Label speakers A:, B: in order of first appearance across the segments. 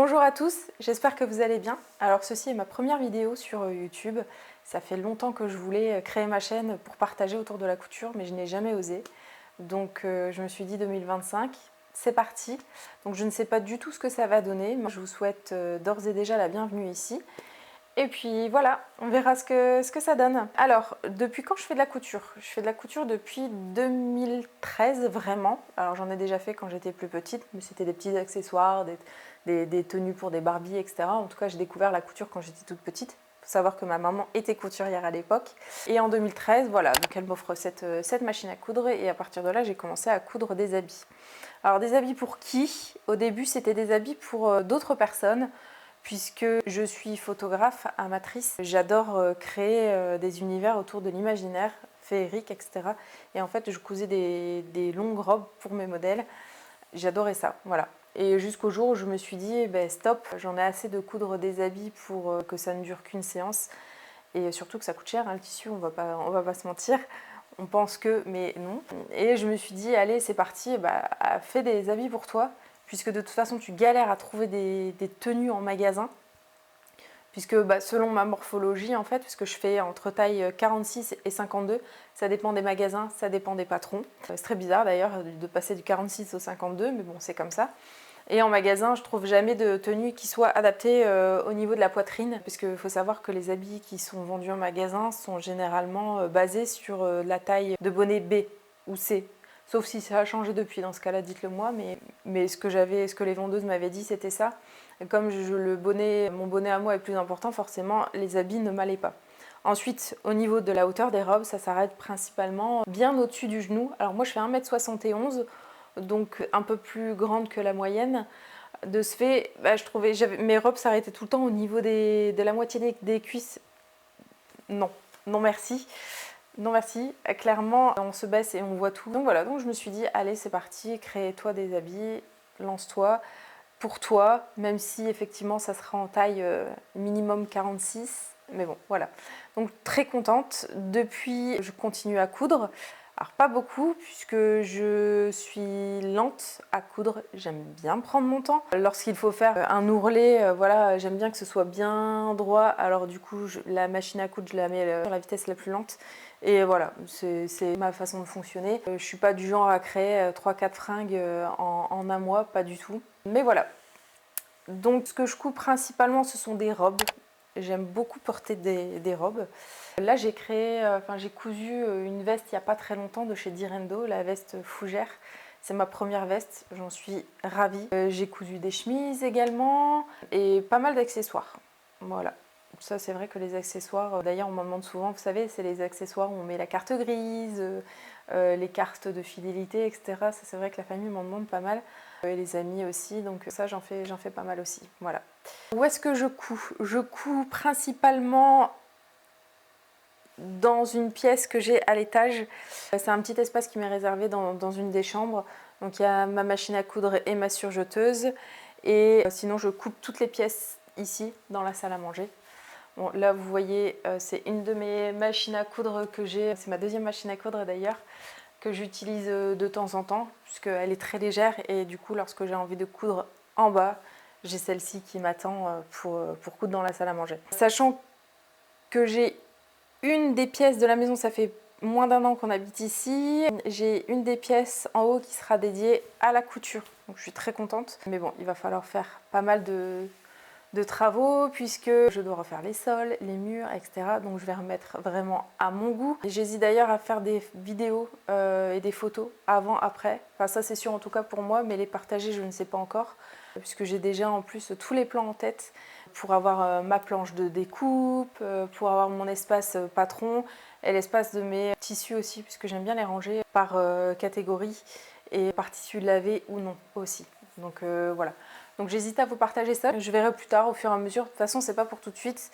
A: Bonjour à tous, j'espère que vous allez bien. Alors ceci est ma première vidéo sur YouTube. Ça fait longtemps que je voulais créer ma chaîne pour partager autour de la couture, mais je n'ai jamais osé. Donc je me suis dit 2025, c'est parti. Donc je ne sais pas du tout ce que ça va donner. Moi, je vous souhaite d'ores et déjà la bienvenue ici. Et puis voilà, on verra ce que ça donne. Alors, depuis quand je fais de la couture? Je fais de la couture depuis 2013, vraiment. Alors j'en ai déjà fait quand j'étais plus petite, mais c'était des petits accessoires, des tenues pour des Barbies, etc. En tout cas, j'ai découvert la couture quand j'étais toute petite. Il faut savoir que ma maman était couturière à l'époque. Et en 2013, voilà, donc elle m'offre cette machine à coudre et à partir de là, j'ai commencé à coudre des habits. Alors des habits pour qui? Au début, c'était des habits pour d'autres personnes, puisque je suis photographe amatrice. J'adore créer des univers autour de l'imaginaire, féerique, etc. Et en fait, je cousais des longues robes pour mes modèles. J'adorais ça, voilà. Et jusqu'au jour où je me suis dit, eh ben, stop, j'en ai assez de coudre des habits pour que ça ne dure qu'une séance. Et surtout que ça coûte cher, hein, le tissu, on va pas se mentir. On pense que, mais non. Et je me suis dit, allez, c'est parti, bah, fais des habits pour toi, puisque de toute façon, tu galères à trouver des tenues en magasin. Puisque bah, selon ma morphologie, en fait, puisque je fais entre taille 46 et 52, ça dépend des magasins, ça dépend des patrons. C'est très bizarre d'ailleurs de passer du 46 au 52, mais bon, c'est comme ça. Et en magasin, je trouve jamais de tenue qui soit adaptée au niveau de la poitrine, parce qu'il faut savoir que les habits qui sont vendus en magasin sont généralement basés sur la taille de bonnet B ou C. Sauf si ça a changé depuis, dans ce cas-là, dites-le moi, mais ce que les vendeuses m'avaient dit, c'était ça. Et comme mon bonnet à moi est plus important, forcément, les habits ne m'allaient pas. Ensuite, au niveau de la hauteur des robes, ça s'arrête principalement bien au-dessus du genou. Alors moi, je fais 1m71, donc un peu plus grande que la moyenne. De ce fait, bah, je trouvais mes robes s'arrêtaient tout le temps au niveau de la moitié des cuisses. Non, non merci. Non merci. Clairement, on se baisse et on voit tout. Donc voilà, donc je me suis dit, allez, c'est parti, crée-toi des habits, lance-toi. Pour toi, même si effectivement ça sera en taille minimum 46. Mais bon, voilà. Donc très contente. Depuis, je continue à coudre. Alors pas beaucoup puisque je suis lente à coudre, j'aime bien prendre mon temps. Lorsqu'il faut faire un ourlet, voilà, j'aime bien que ce soit bien droit. Alors du coup, la machine à coudre, je la mets sur la vitesse la plus lente. Et voilà, c'est ma façon de fonctionner. Je suis pas du genre à créer 3-4 fringues en un mois, pas du tout. Mais voilà. Donc ce que je couds principalement, ce sont des robes. J'aime beaucoup porter des robes. Là, j'ai cousu une veste il n'y a pas très longtemps de chez Direndo, la veste fougère. C'est ma première veste, j'en suis ravie. J'ai cousu des chemises également et pas mal d'accessoires. Voilà. Ça, c'est vrai que les accessoires, d'ailleurs, on m'en demande souvent, vous savez, c'est les accessoires où on met la carte grise, les cartes de fidélité, etc. Ça, c'est vrai que la famille m'en demande pas mal. Et les amis aussi, donc ça, j'en fais pas mal aussi. Voilà. Où est-ce que je couds? Je couds principalement dans une pièce que j'ai à l'étage. C'est un petit espace qui m'est réservé dans une des chambres. Donc il y a ma machine à coudre et ma surjeteuse. Et sinon, je coupe toutes les pièces ici, dans la salle à manger. Bon, là, vous voyez, c'est une de mes machines à coudre que j'ai. C'est ma deuxième machine à coudre d'ailleurs, que j'utilise de temps en temps, puisqu'elle est très légère. Et du coup, lorsque j'ai envie de coudre en bas, j'ai celle-ci qui m'attend pour coudre dans la salle à manger. Sachant que j'ai une des pièces de la maison, ça fait moins d'un an qu'on habite ici. J'ai une des pièces en haut qui sera dédiée à la couture. Donc je suis très contente. Mais bon, il va falloir faire pas mal de travaux puisque je dois refaire les sols, les murs, etc. Donc je vais remettre vraiment à mon goût. J'hésite d'ailleurs à faire des vidéos et des photos avant, après. Enfin ça c'est sûr en tout cas pour moi, mais les partager je ne sais pas encore puisque j'ai déjà en plus tous les plans en tête pour avoir ma planche de découpe, pour avoir mon espace patron et l'espace de mes tissus aussi puisque j'aime bien les ranger par catégorie et par tissu lavé ou non aussi. Donc voilà. Donc j'hésite à vous partager ça. Je verrai plus tard au fur et à mesure. De toute façon, c'est pas pour tout de suite.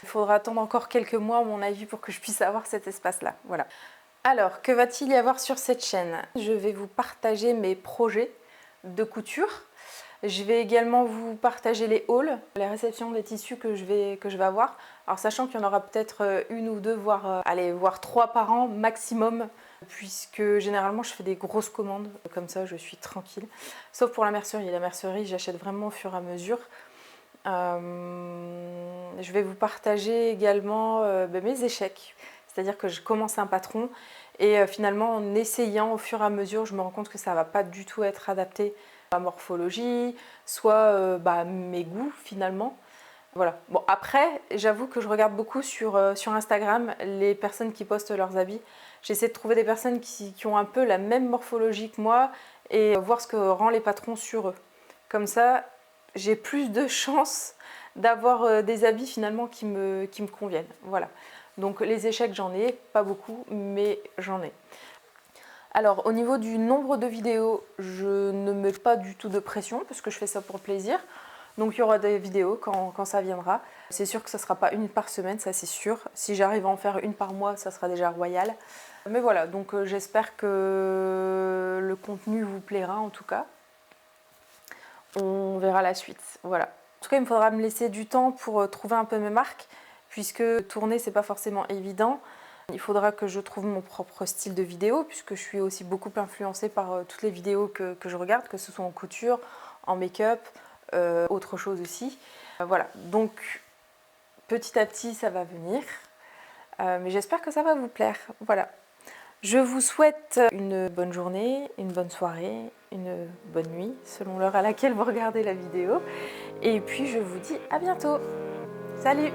A: Il faudra attendre encore quelques mois à mon avis pour que je puisse avoir cet espace-là. Voilà. Alors, que va-t-il y avoir sur cette chaîne? Je vais vous partager mes projets de couture. Je vais également vous partager les hauls, les réceptions des tissus que je vais avoir. Alors sachant qu'il y en aura peut-être une ou deux, voire 3 par an maximum. puisque généralement je fais des grosses commandes, comme ça je suis tranquille. Sauf pour la mercerie. La mercerie, j'achète vraiment au fur et à mesure. Je vais vous partager également mes échecs. C'est-à-dire que je commence un patron et finalement en essayant au fur et à mesure, je me rends compte que ça ne va pas du tout être adapté à ma morphologie, soit mes goûts finalement. Voilà. Bon, après, j'avoue que je regarde beaucoup sur Instagram les personnes qui postent leurs habits. J'essaie de trouver des personnes qui ont un peu la même morphologie que moi et voir ce que rend les patrons sur eux. Comme ça, j'ai plus de chances d'avoir des habits finalement qui me conviennent. Voilà. Donc les échecs, j'en ai, pas beaucoup, mais j'en ai. Alors au niveau du nombre de vidéos, je ne mets pas du tout de pression parce que je fais ça pour le plaisir. Donc il y aura des vidéos quand ça viendra. C'est sûr que ça ne sera pas une par semaine, ça c'est sûr. Si j'arrive à en faire une par mois, ça sera déjà royal. Mais voilà, donc j'espère que le contenu vous plaira en tout cas. On verra la suite, voilà. En tout cas, il me faudra me laisser du temps pour trouver un peu mes marques, puisque tourner, c'est pas forcément évident. Il faudra que je trouve mon propre style de vidéo, puisque je suis aussi beaucoup influencée par toutes les vidéos que je regarde, que ce soit en couture, en make-up, autre chose aussi. Voilà, donc petit à petit, ça va venir. Mais j'espère que ça va vous plaire. Voilà. Je vous souhaite une bonne journée, une bonne soirée, une bonne nuit, selon l'heure à laquelle vous regardez la vidéo. Et puis je vous dis à bientôt. Salut!